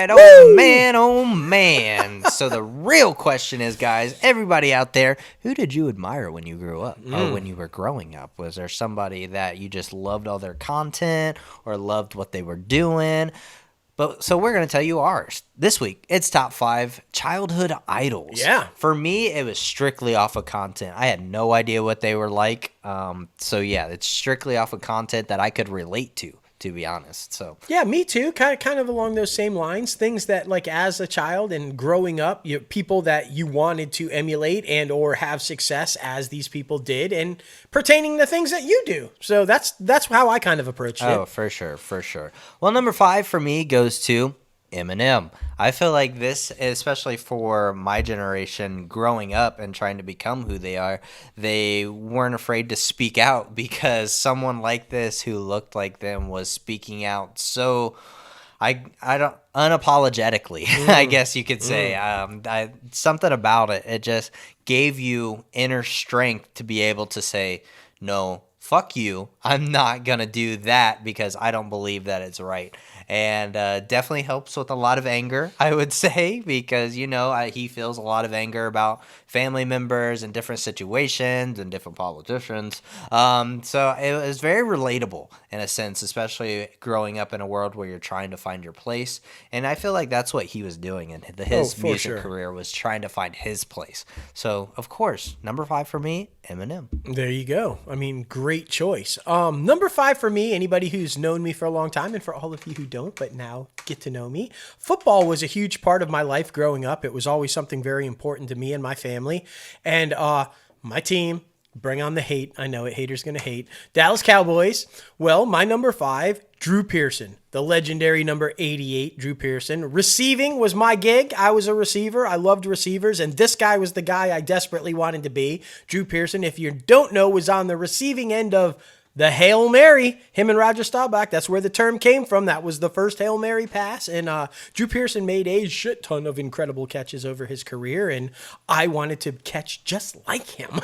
right. Oh, man. Oh, man. So the real question is, guys, everybody out there, who did you admire when you grew up or when you were growing up? Was there somebody that you just loved all their content or loved what they were doing? But so we're going to tell you ours. This week, it's top 5 childhood idols. Yeah. For me, it was strictly off of content. I had no idea what they were like. So yeah, it's strictly off of content that I could relate to be honest. So Yeah, me too. Kind of along those same lines. Things that, like, as a child and growing up, people that you wanted to emulate and or have success as these people did, and pertaining to things that you do. So that's how I kind of approached it. Oh, for sure. Well, number 5 for me goes to Eminem. I feel like this, especially for my generation growing up and trying to become who they are, they weren't afraid to speak out because someone like this who looked like them was speaking out so I don't unapologetically, I guess you could say. Something about it, it just gave you inner strength to be able to say, no, fuck you, I'm not going to do that because I don't believe that it's right. And definitely helps with a lot of anger, I would say, because, he feels a lot of anger about family members and different situations and different politicians. So it was very relatable in a sense, especially growing up in a world where you're trying to find your place. And I feel like that's what he was doing in his music career, was trying to find his place. So, of course, number 5 for me, Eminem. There you go. I mean, great choice. Number 5 for me, anybody who's known me for a long time, and for all of you who don't, but now get to know me, football was a huge part of my life growing up. It was always something very important to me and my family. And my team, bring on the hate. I know it. Haters going to hate. Dallas Cowboys. Well, my number 5, Drew Pearson, the legendary number 88, Drew Pearson. Receiving was my gig. I was a receiver. I loved receivers, and this guy was the guy I desperately wanted to be. Drew Pearson, if you don't know, was on the receiving end of the Hail Mary, him and Roger Staubach. That's where the term came from. That was the first Hail Mary pass. And Drew Pearson made a shit ton of incredible catches over his career, and I wanted to catch just like him.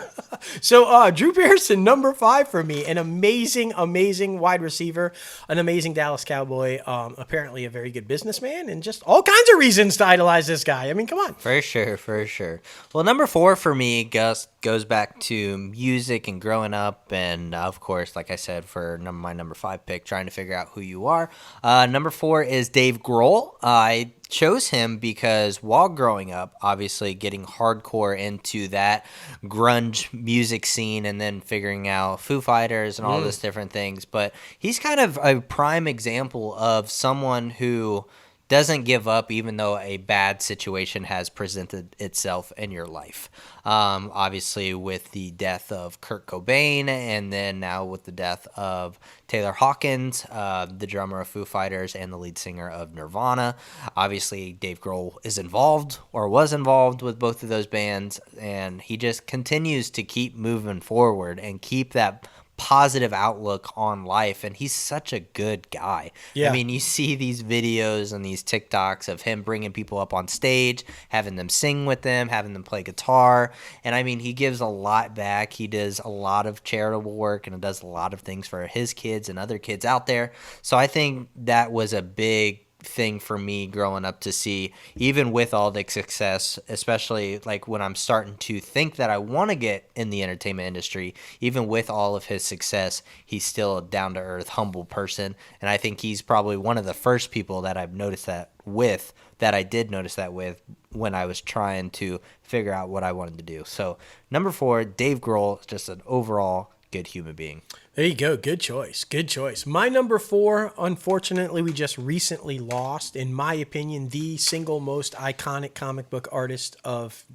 So Drew Pearson, number 5 for me. An amazing, amazing wide receiver, an amazing Dallas Cowboy, apparently a very good businessman, and just all kinds of reasons to idolize this guy. I mean, come on. For sure. Well, number 4 for me, Gus, goes back to music and growing up, and of course, like I said, for my number 5 pick, trying to figure out who you are. Number 4 is Dave Grohl. I chose him because while growing up, obviously getting hardcore into that grunge music scene and then figuring out Foo Fighters and all this different things, but he's kind of a prime example of someone who doesn't give up even though a bad situation has presented itself in your life. Obviously with the death of Kurt Cobain, and then now with the death of Taylor Hawkins, the drummer of Foo Fighters and the lead singer of Nirvana. Obviously Dave Grohl is involved or was involved with both of those bands, and he just continues to keep moving forward and keep that positive outlook on life, and he's such a good guy. Yeah. I mean, you see these videos and these TikToks of him bringing people up on stage, having them sing with them, having them play guitar, and I mean, he gives a lot back. He does a lot of charitable work and does a lot of things for his kids and other kids out there. So I think that was a big thing for me growing up to see, even with all the success, especially like when I'm starting to think that I want to get in the entertainment industry, even with all of his success, he's still a down-to-earth, humble person. And I think he's probably one of the first people that I've noticed that with, that I did notice that with when I was trying to figure out what I wanted to do. So number 4, Dave Grohl is just an overall good human being. There you go. Good choice. My number 4, unfortunately, we just recently lost, in my opinion, the single most iconic comic book artist of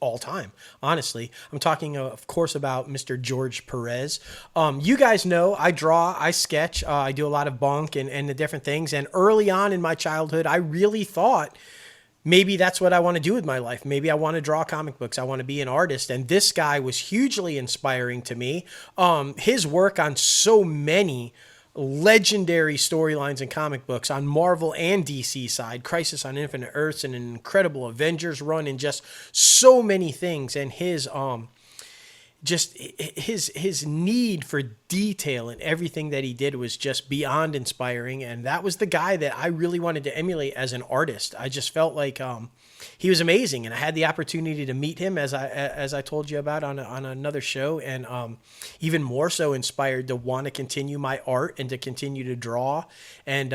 all time. Honestly, I'm talking, of course, about Mr. George Perez. You guys know I draw, I sketch, I do a lot of bunk and the different things. And early on in my childhood, I really thought maybe that's what I want to do with my life. Maybe I want to draw comic books. I want to be an artist. And this guy was hugely inspiring to me. His work on so many legendary storylines and comic books on Marvel and DC side, Crisis on Infinite Earths, and an incredible Avengers run, and just so many things. And just his need for detail and everything that he did was just beyond inspiring. And that was the guy that I really wanted to emulate as an artist. I just felt like he was amazing, and I had the opportunity to meet him as I told you about on another show, and even more so inspired to want to continue my art and to continue to draw. And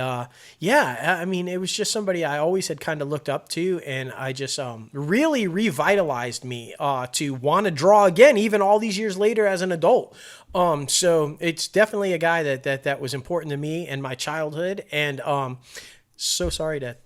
yeah, I mean, it was just somebody I always had kind of looked up to, and I just really revitalized me to want to draw again, even all these years later as an adult. So it's definitely a guy that was important to me in my childhood, and so sorry that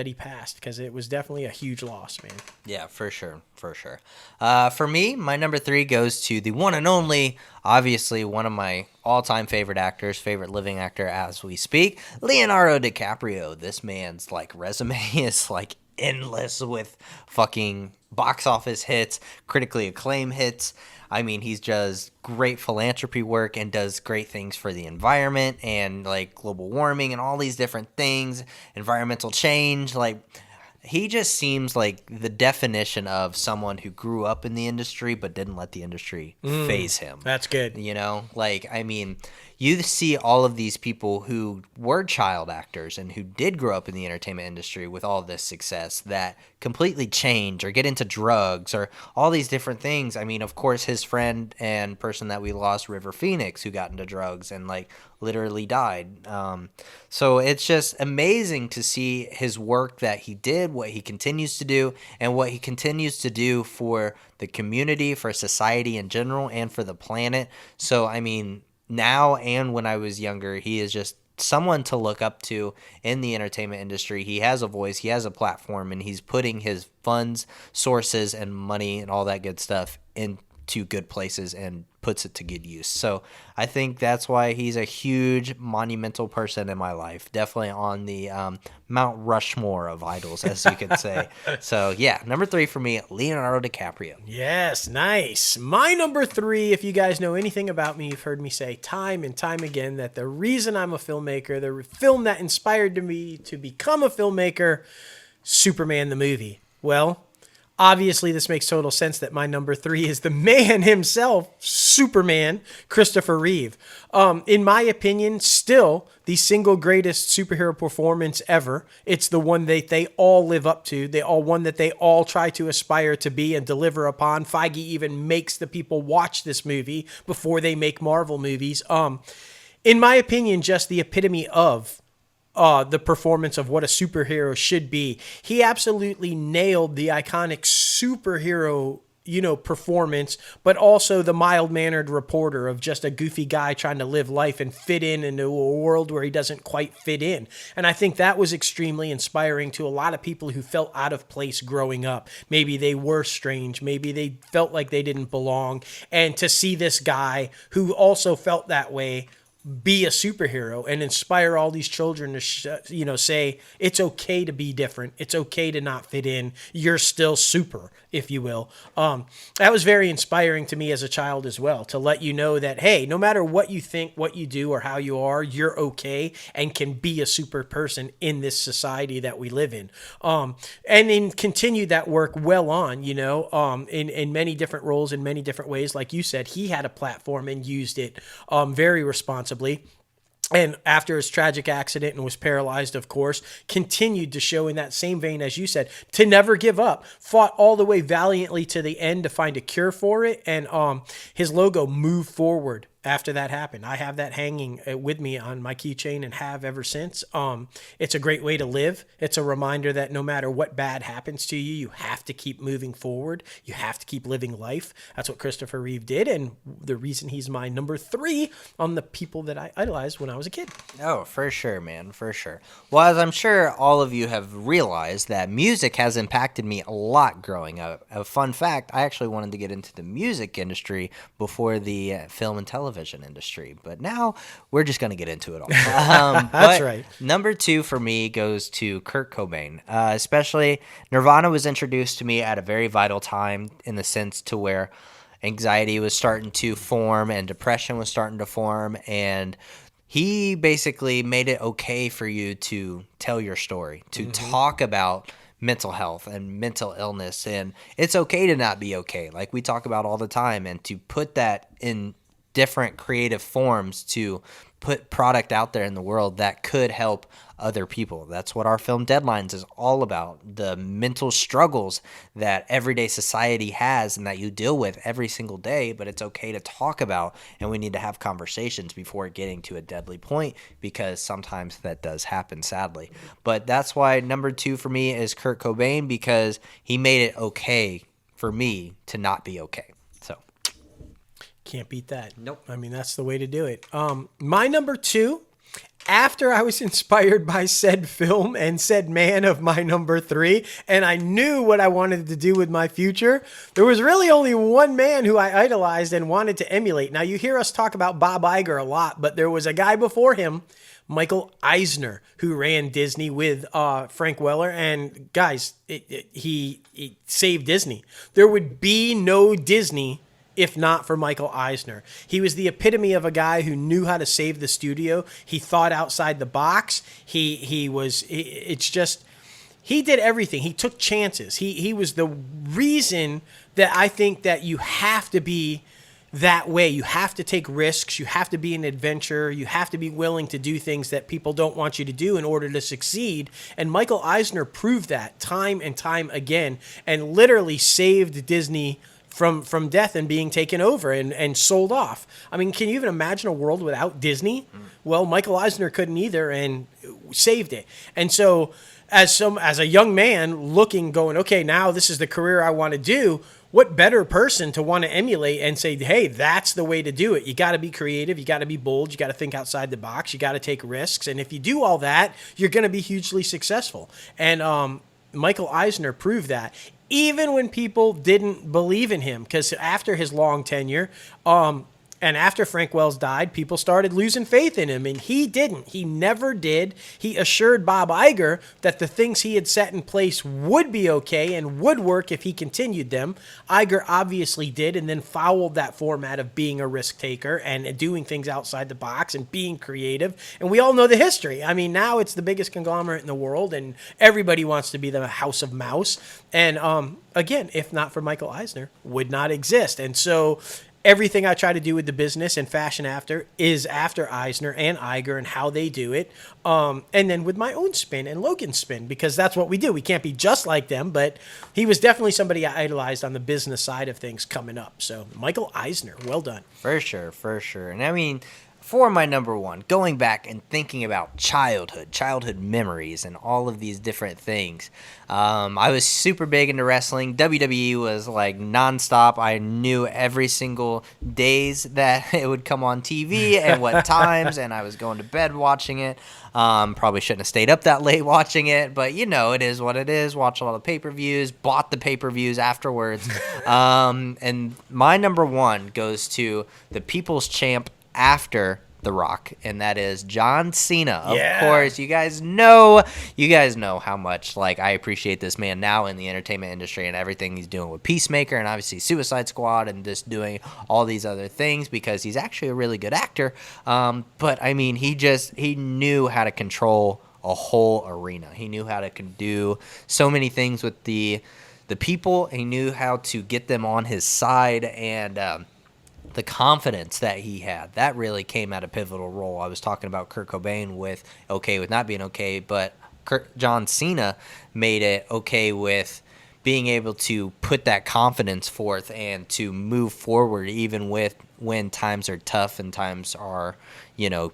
he passed, because it was definitely a huge loss, man. Yeah, for sure. For me, my number 3 goes to the one and only, obviously one of my all-time favorite actors, favorite living actor as we speak, Leonardo DiCaprio. This man's like resume is like endless with fucking box office hits, critically acclaimed hits. I mean, he's just great philanthropy work and does great things for the environment and like global warming and all these different things, environmental change. Like, he just seems like the definition of someone who grew up in the industry but didn't let the industry phase him. That's good. Like, I mean, you see all of these people who were child actors and who did grow up in the entertainment industry with all this success that completely change or get into drugs or all these different things. I mean, of course, his friend and person that we lost, River Phoenix, who got into drugs and like literally died. So it's just amazing to see his work that he did, what he continues to do, and what he continues to do for the community, for society in general, and for the planet. So, I mean, now and when I was younger, he is just someone to look up to in the entertainment industry. He has a voice, he has a platform, and he's putting his funds, sources, and money and all that good stuff into good places and puts it to good use. So I think that's why he's a huge monumental person in my life. Definitely on the Mount Rushmore of idols, as you could say. So yeah, number 3 for me, Leonardo DiCaprio. Yes, nice. My number 3, if you guys know anything about me, you've heard me say time and time again that the reason I'm a filmmaker, the film that inspired me to become a filmmaker, Superman the movie. Well, obviously, this makes total sense that my number 3 is the man himself, Superman, Christopher Reeve. In my opinion, still the single greatest superhero performance ever. It's the one that they all live up to. One that they all try to aspire to be and deliver upon. Feige even makes the people watch this movie before they make Marvel movies. In my opinion, just the epitome of the performance of what a superhero should be. He absolutely nailed the iconic superhero, performance, but also the mild-mannered reporter of just a goofy guy trying to live life and fit in into a world where he doesn't quite fit in. And I think that was extremely inspiring to a lot of people who felt out of place growing up. Maybe they were strange. Maybe they felt like they didn't belong. And to see this guy who also felt that way be a superhero and inspire all these children to, say it's okay to be different. It's okay to not fit in. You're still super, if you will. That was very inspiring to me as a child as well, to let you know that, hey, no matter what you think, what you do, or how you are, you're okay and can be a super person in this society that we live in. And then continue that work well on, in many different roles, in many different ways. Like you said, he had a platform and used it very responsibly. And after his tragic accident and was paralyzed, of course, continued to show in that same vein, as you said, to never give up, fought all the way valiantly to the end to find a cure for it. And his logo moved forward after that happened. I have that hanging with me on my keychain and have ever since. It's a great way to live. It's a reminder that no matter what bad happens to you, you have to keep moving forward. You have to keep living life. That's what Christopher Reeve did, and the reason he's my number 3 on the people that I idolized when I was a kid. Oh, for sure, man, for sure. Well, as I'm sure all of you have realized, that music has impacted me a lot growing up. A fun fact, I actually wanted to get into the music industry before the film and television industry, but now we're just going to get into it all. That's right. Number 2 for me goes to Kurt Cobain. Especially Nirvana was introduced to me at a very vital time, in the sense to where anxiety was starting to form and depression was starting to form, and he basically made it okay for you to tell your story, to talk about mental health and mental illness, and it's okay to not be okay, like we talk about all the time, and to put that in different creative forms to put product out there in the world that could help other people. That's what our film Deadlines is all about. The mental struggles that everyday society has and that you deal with every single day, but it's okay to talk about, and we need to have conversations before getting to a deadly point, because sometimes that does happen, sadly. But that's why number 2 for me is Kurt Cobain, because he made it okay for me to not be okay. So Can't beat that. Nope. I mean, that's the way to do it. My number 2, after I was inspired by said film and said man of my number 3, and I knew what I wanted to do with my future, there was really only one man who I idolized and wanted to emulate. Now, you hear us talk about Bob Iger a lot, but there was a guy before him, Michael Eisner, who ran Disney with Frank Welker. And guys, he saved Disney. There would be no Disney if not for Michael Eisner. He was the epitome of a guy who knew how to save the studio. He thought outside the box. He did everything. He took chances. He was the reason that I think that you have to be that way. You have to take risks. You have to be an adventurer. You have to be willing to do things that people don't want you to do in order to succeed. And Michael Eisner proved that time and time again, and literally saved Disney from death and being taken over and sold off. I mean, can you even imagine a world without Disney? Well, Michael Eisner couldn't either, and saved it. And so as a young man going, okay, now this is the career I want to do, what better person to want to emulate and say, hey, that's the way to do it. You got to be creative. You got to be bold. You got to think outside the box. You got to take risks. And if you do all that, you're going to be hugely successful. And Michael Eisner proved that. Even when people didn't believe in him, because after his long tenure, and after Frank Wells died, people started losing faith in him, and he didn't. He never did. He assured Bob Iger that the things he had set in place would be okay and would work if he continued them. Iger obviously did, and then followed that format of being a risk taker and doing things outside the box and being creative. And we all know the history. I mean, now it's the biggest conglomerate in the world, and everybody wants to be the House of Mouse. And again, if not for Michael Eisner, would not exist. And so everything I try to do with the business and Fashion After is after Eisner and Iger and how they do it. And then with my own spin and Logan's spin, because that's what we do. We can't be just like them, but he was definitely somebody I idolized on the business side of things coming up. So Michael Eisner, well done. For sure, for sure. And I mean, for my number 1, going back and thinking about childhood memories and all of these different things. I was super big into wrestling. WWE was like nonstop. I knew every single days that it would come on TV and what times, and I was going to bed watching it. Probably shouldn't have stayed up that late watching it, but you know, it is what it is. Watched all the pay-per-views, bought the pay-per-views afterwards. And my number 1 goes to the People's Champ after The Rock, and that is John Cena. Of course, you guys know how much like I appreciate this man now in the entertainment industry and everything he's doing with Peacemaker and obviously Suicide Squad and just doing all these other things, because he's actually a really good actor. But I mean, he knew how to control a whole arena. He knew how to do so many things with the people. He knew how to get them on his side, and the confidence that he had, that really came at a pivotal role. I was talking about Kurt Cobain with okay with not being okay, but John Cena made it okay with being able to put that confidence forth and to move forward even with when times are tough and times are,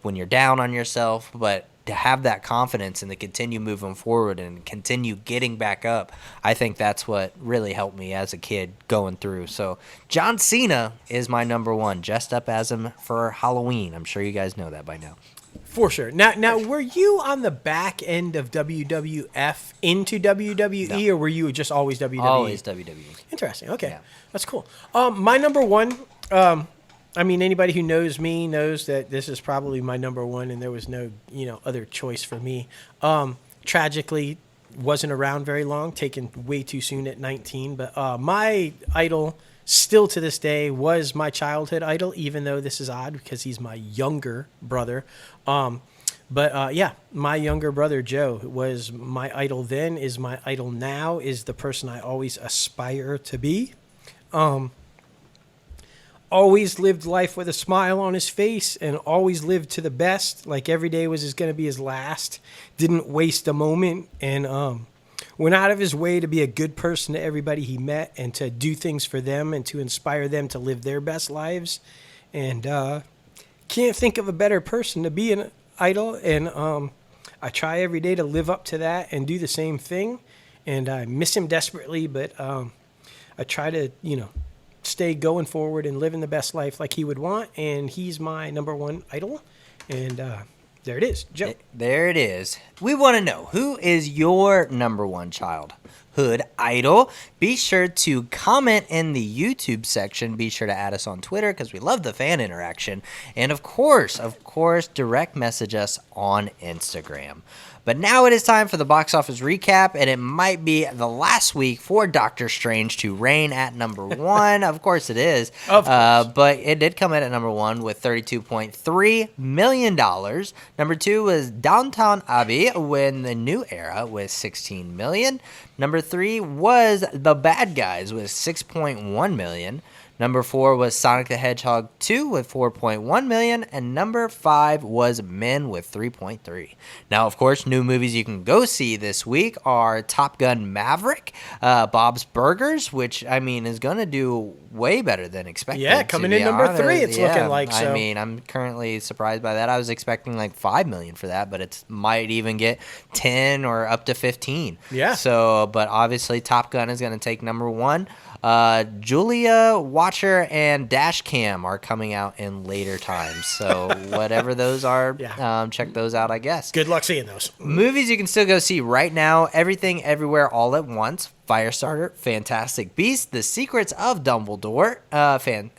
when you're down on yourself, but to have that confidence and to continue moving forward and continue getting back up. I think that's what really helped me as a kid going through. So John Cena is my number 1, dressed up as him for Halloween. I'm sure you guys know that by now. For sure. Now, were you on the back end of WWF into WWE, or were you just always WWE? Always WWE. Interesting. Okay. Yeah. That's cool. My number 1, I mean, anybody who knows me knows that this is probably my number 1, and there was no, other choice for me. Tragically, wasn't around very long, taken way too soon at 19. But my idol, still to this day, was my childhood idol, even though this is odd because he's my younger brother. But yeah, my younger brother Joe was my idol then, is my idol now, is the person I always aspire to be. Always lived life with a smile on his face and always lived to the best. Like every day was going to be his last. Didn't waste a moment, and went out of his way to be a good person to everybody he met and to do things for them and to inspire them to live their best lives. And can't think of a better person to be an idol. And I try every day to live up to that and do the same thing. And I miss him desperately, but I try to, stay going forward and living the best life like he would want. And he's my number one idol. And there it is, Joe. There it is. We want to know, who is your number one childhood idol? Be sure to comment in the YouTube section. Be sure to add us on Twitter because we love the fan interaction. And of course, direct message us on Instagram. But now it is time for the box office recap, and it might be the last week for Doctor Strange to reign at number one. Of course it is. Of course. But it did come in at number one with $32.3 million. Number two was Downton Abbey when the New Era with $16 million. Number three was The Bad Guys with $6.1 million. Number 4 was Sonic the Hedgehog 2 with $4.1 million, and number 5 was Men with $3.3. Now, of course, new movies you can go see this week are Top Gun Maverick, Bob's Burgers, which, is going to do way better than expected. Yeah, coming in number 3, it's looking like. So. I'm currently surprised by that. I was expecting like $5 million for that, but it might even get 10 or up to 15. Yeah. So, but obviously, Top Gun is going to take number 1. Julia, Watcher, and Dashcam are coming out in later times. So whatever those are, check those out, I guess. Good luck seeing those. Movies you can still go see right now: Everything, Everywhere, All at Once, Firestarter, Fantastic Beasts, The Secrets of Dumbledore,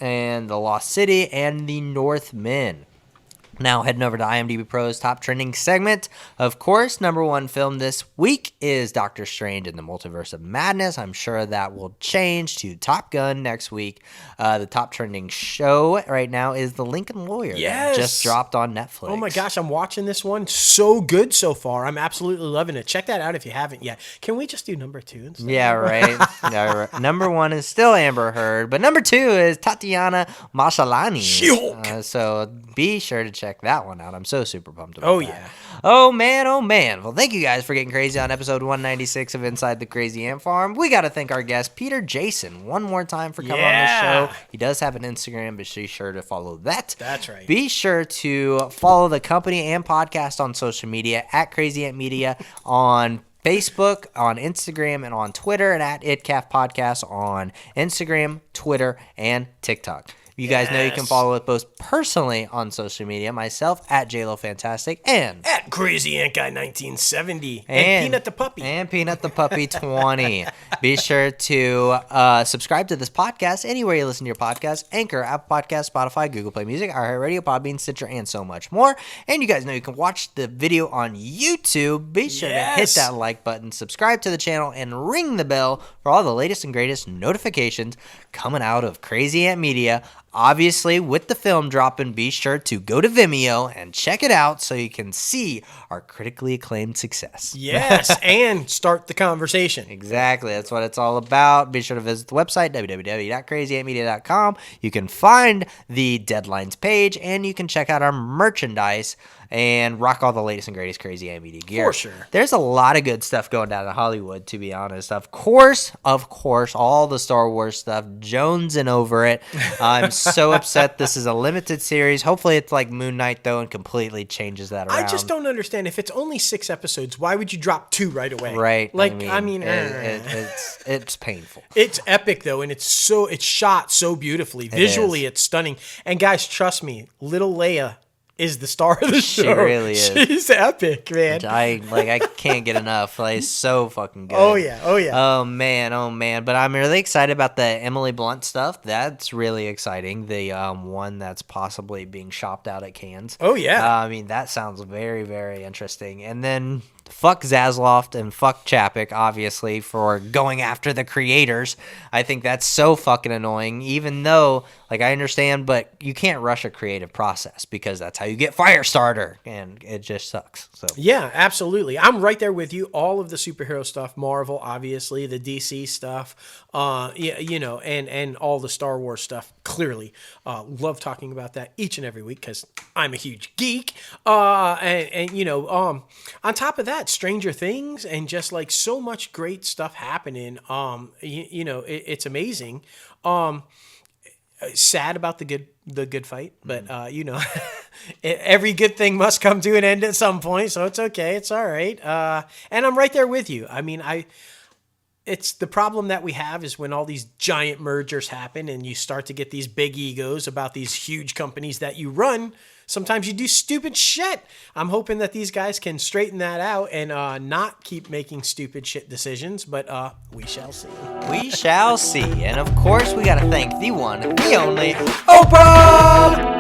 and The Lost City, and The Northmen. Now, heading over to IMDb Pro's top trending segment. Of course, number 1 film this week is Doctor Strange in the Multiverse of Madness. I'm sure that will change to Top Gun next week. The top trending show right now is The Lincoln Lawyer. Yes. That just dropped on Netflix. Oh my gosh, I'm watching this one. So good so far. I'm absolutely loving it. Check that out if you haven't yet. Can we just do number 2 instead? Yeah, right. Number 1 is still Amber Heard, but number 2 is Tatiana Maslany. She-Hulk. So be sure to check that one out. I'm so super pumped about that. Yeah. Oh man. Well, thank you guys for getting crazy on episode 196 of Inside the Crazy Ant Farm. We got to thank our guest, Peter Jason, one more time for coming on the show. He does have an Instagram, but be sure to follow that. That's right. Be sure to follow the company and podcast on social media at Crazy Ant Media on Facebook, on Instagram, and on Twitter, and at ITCAFpodcast on Instagram, Twitter, and TikTok. You guys know you can follow us both personally on social media. Myself at JLoFantastic and at Crazy Ant Guy 1970 and Peanut the Puppy. And Peanut the Puppy 20. Be sure to subscribe to this podcast anywhere you listen to your podcast: Anchor, Apple Podcasts, Spotify, Google Play Music, iHeartRadio, Podbean, Stitcher, and so much more. And you guys know you can watch the video on YouTube. Be sure to hit that like button, subscribe to the channel, and ring the bell for all the latest and greatest notifications coming out of Crazy Ant Media. Obviously, with the film dropping, be sure to go to Vimeo and check it out so you can see our critically acclaimed success. Yes, and start the conversation. Exactly. That's what it's all about. Be sure to visit the website, www.crazyantmedia.com. You can find the deadlines page, and you can check out our merchandise and rock all the latest and greatest Crazy Ant Media gear. For sure. There's a lot of good stuff going down in Hollywood, to be honest. Of course, all the Star Wars stuff, jonesing over it. I'm so upset. This is a limited series. Hopefully it's like Moon Knight, though, and completely changes that around. I just don't understand. If it's only 6 episodes, why would you drop 2 right away? Right. It's painful. It's epic, though, and it's shot so beautifully. Visually, it's stunning. And guys, trust me, little Leia is the star of the show. She really is. She's epic, man. I can't get enough. Like, so fucking good. Oh yeah. Oh man. But I'm really excited about the Emily Blunt stuff. That's really exciting. The one that's possibly being shopped out at Cannes. Oh yeah. That sounds very, very interesting. And then fuck Zasloft and fuck Chapek, obviously, for going after the creators. I think that's so fucking annoying, even though, like, I understand, but you can't rush a creative process because that's how you get Firestarter, and it just sucks. So Yeah, absolutely. I'm right there with you. All of the superhero stuff, Marvel, obviously, the DC stuff, and all the Star Wars stuff, clearly. Love talking about that each and every week because I'm a huge geek. On top of that, Stranger Things and just like so much great stuff happening. It's amazing. Sad about the good fight, but every good thing must come to an end at some point, so it's okay, it's all right. And I'm right there with you. I mean, it's the problem that we have is when all these giant mergers happen and you start to get these big egos about these huge companies that you run. Sometimes you do stupid shit. I'm hoping that these guys can straighten that out and not keep making stupid shit decisions, but we shall see. we shall see. And of course, we got to thank the one, the only, Oprah!